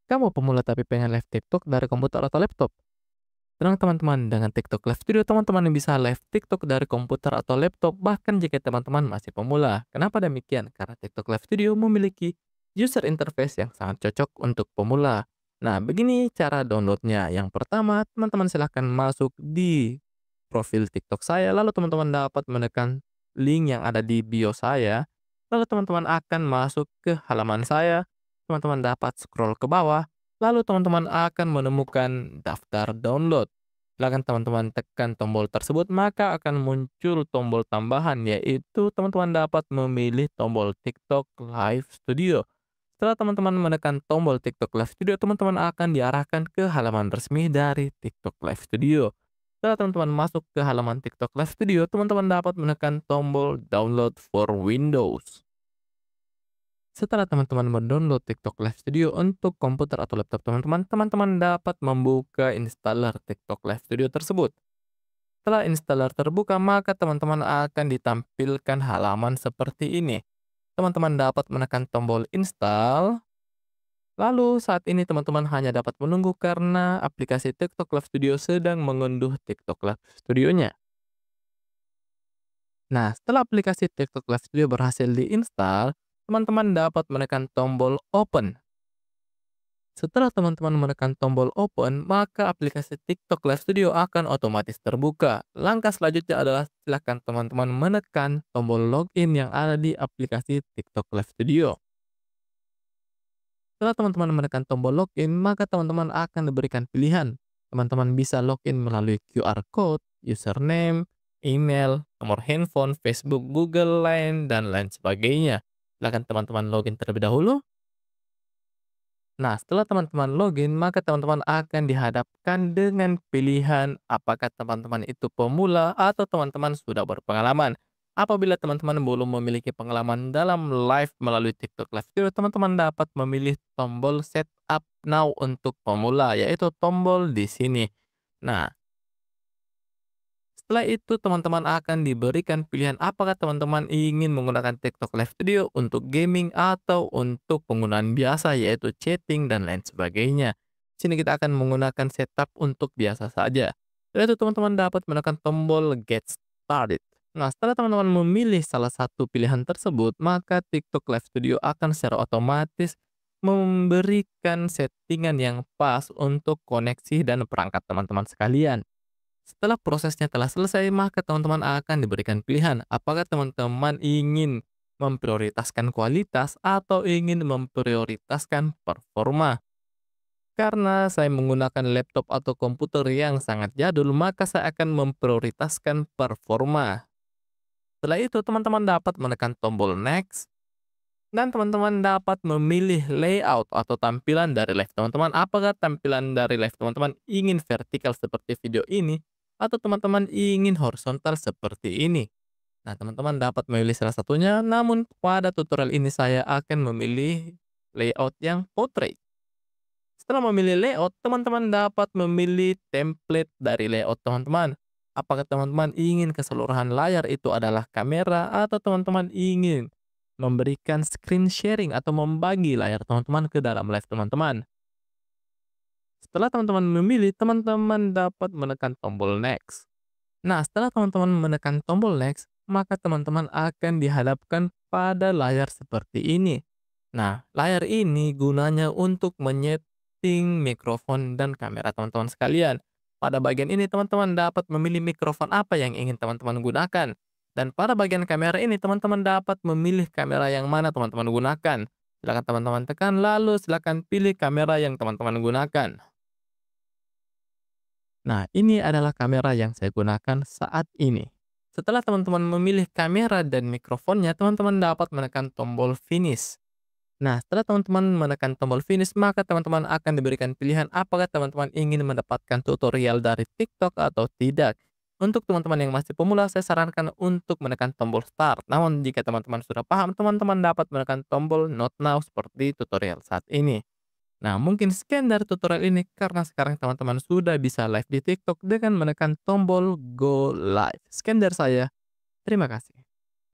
Kamu pemula tapi pengen live TikTok dari komputer atau laptop? Tenang teman-teman, dengan TikTok Live Studio teman-teman bisa live TikTok dari komputer atau laptop bahkan jika teman-teman masih pemula. Kenapa demikian? Karena TikTok Live Studio memiliki user interface yang sangat cocok untuk pemula. Nah, begini cara downloadnya. Yang pertama, teman-teman silahkan masuk di profil TikTok saya, lalu teman-teman dapat menekan link yang ada di bio saya, lalu teman-teman akan masuk ke halaman saya, teman-teman dapat scroll ke bawah, lalu teman-teman akan menemukan daftar download. Silakan teman-teman tekan tombol tersebut, maka akan muncul tombol tambahan, yaitu teman-teman dapat memilih tombol TikTok Live Studio. Setelah teman-teman menekan tombol TikTok Live Studio, teman-teman akan diarahkan ke halaman resmi dari TikTok Live Studio. Setelah teman-teman masuk ke halaman TikTok Live Studio, teman-teman dapat menekan tombol Download for Windows. Setelah teman-teman mendownload TikTok Live Studio untuk komputer atau laptop teman-teman, teman-teman dapat membuka installer TikTok Live Studio tersebut. Setelah installer terbuka, maka teman-teman akan ditampilkan halaman seperti ini. Teman-teman dapat menekan tombol install, lalu saat ini teman-teman hanya dapat menunggu karena aplikasi TikTok Live Studio sedang mengunduh TikTok Live Studio-nya. Nah, setelah aplikasi TikTok Live Studio berhasil diinstal, teman-teman dapat menekan tombol open. Setelah teman-teman menekan tombol open, maka aplikasi TikTok Live Studio akan otomatis terbuka. Langkah selanjutnya adalah silakan teman-teman menekan tombol login yang ada di aplikasi TikTok Live Studio. Setelah teman-teman menekan tombol login, maka teman-teman akan diberikan pilihan. Teman-teman bisa login melalui QR code, username, email, nomor handphone, Facebook, Google, Line, dan lain sebagainya. Silakan teman-teman login terlebih dahulu. Nah, setelah teman-teman login, maka teman-teman akan dihadapkan dengan pilihan apakah teman-teman itu pemula atau teman-teman sudah berpengalaman. Apabila teman-teman belum memiliki pengalaman dalam live melalui TikTok Live Studio, teman-teman dapat memilih tombol Setup Now untuk pemula, yaitu tombol di sini. Nah, setelah itu teman-teman akan diberikan pilihan apakah teman-teman ingin menggunakan TikTok Live Studio untuk gaming atau untuk penggunaan biasa yaitu chatting dan lain sebagainya. Sini kita akan menggunakan setup untuk biasa saja. Setelah itu teman-teman dapat menekan tombol Get Started. Nah, setelah teman-teman memilih salah satu pilihan tersebut, maka TikTok Live Studio akan secara otomatis memberikan settingan yang pas untuk koneksi dan perangkat teman-teman sekalian. Setelah prosesnya telah selesai, maka teman-teman akan diberikan pilihan apakah teman-teman ingin memprioritaskan kualitas atau ingin memprioritaskan performa. Karena saya menggunakan laptop atau komputer yang sangat jadul, maka saya akan memprioritaskan performa. Setelah itu, teman-teman dapat menekan tombol next, dan teman-teman dapat memilih layout atau tampilan dari live teman-teman. Apakah tampilan dari live teman-teman ingin vertikal seperti video ini, atau teman-teman ingin horizontal seperti ini. Nah, teman-teman dapat memilih salah satunya, namun pada tutorial ini saya akan memilih layout yang portrait. Setelah memilih layout, teman-teman dapat memilih template dari layout teman-teman. Apakah teman-teman ingin keseluruhan layar itu adalah kamera atau teman-teman ingin memberikan screen sharing atau membagi layar teman-teman ke dalam live teman-teman. Setelah teman-teman memilih, teman-teman dapat menekan tombol next. Nah, setelah teman-teman menekan tombol next, maka teman-teman akan dihadapkan pada layar seperti ini. Nah, layar ini gunanya untuk menyeting mikrofon dan kamera teman-teman sekalian. Pada bagian ini teman-teman dapat memilih mikrofon apa yang ingin teman-teman gunakan. Dan pada bagian kamera ini teman-teman dapat memilih kamera yang mana teman-teman gunakan. Silakan teman-teman tekan lalu silakan pilih kamera yang teman-teman gunakan. Nah, ini adalah kamera yang saya gunakan saat ini. Setelah teman-teman memilih kamera dan mikrofonnya, teman-teman dapat menekan tombol finish. Nah, setelah teman-teman menekan tombol finish, maka teman-teman akan diberikan pilihan apakah teman-teman ingin mendapatkan tutorial dari TikTok atau tidak. Untuk teman-teman yang masih pemula, saya sarankan untuk menekan tombol start. Namun, jika teman-teman sudah paham, teman-teman dapat menekan tombol not now seperti tutorial saat ini. Nah, mungkin sekian dari tutorial ini karena sekarang teman-teman sudah bisa live di TikTok dengan menekan tombol go live. Sekian dari saya. Terima kasih.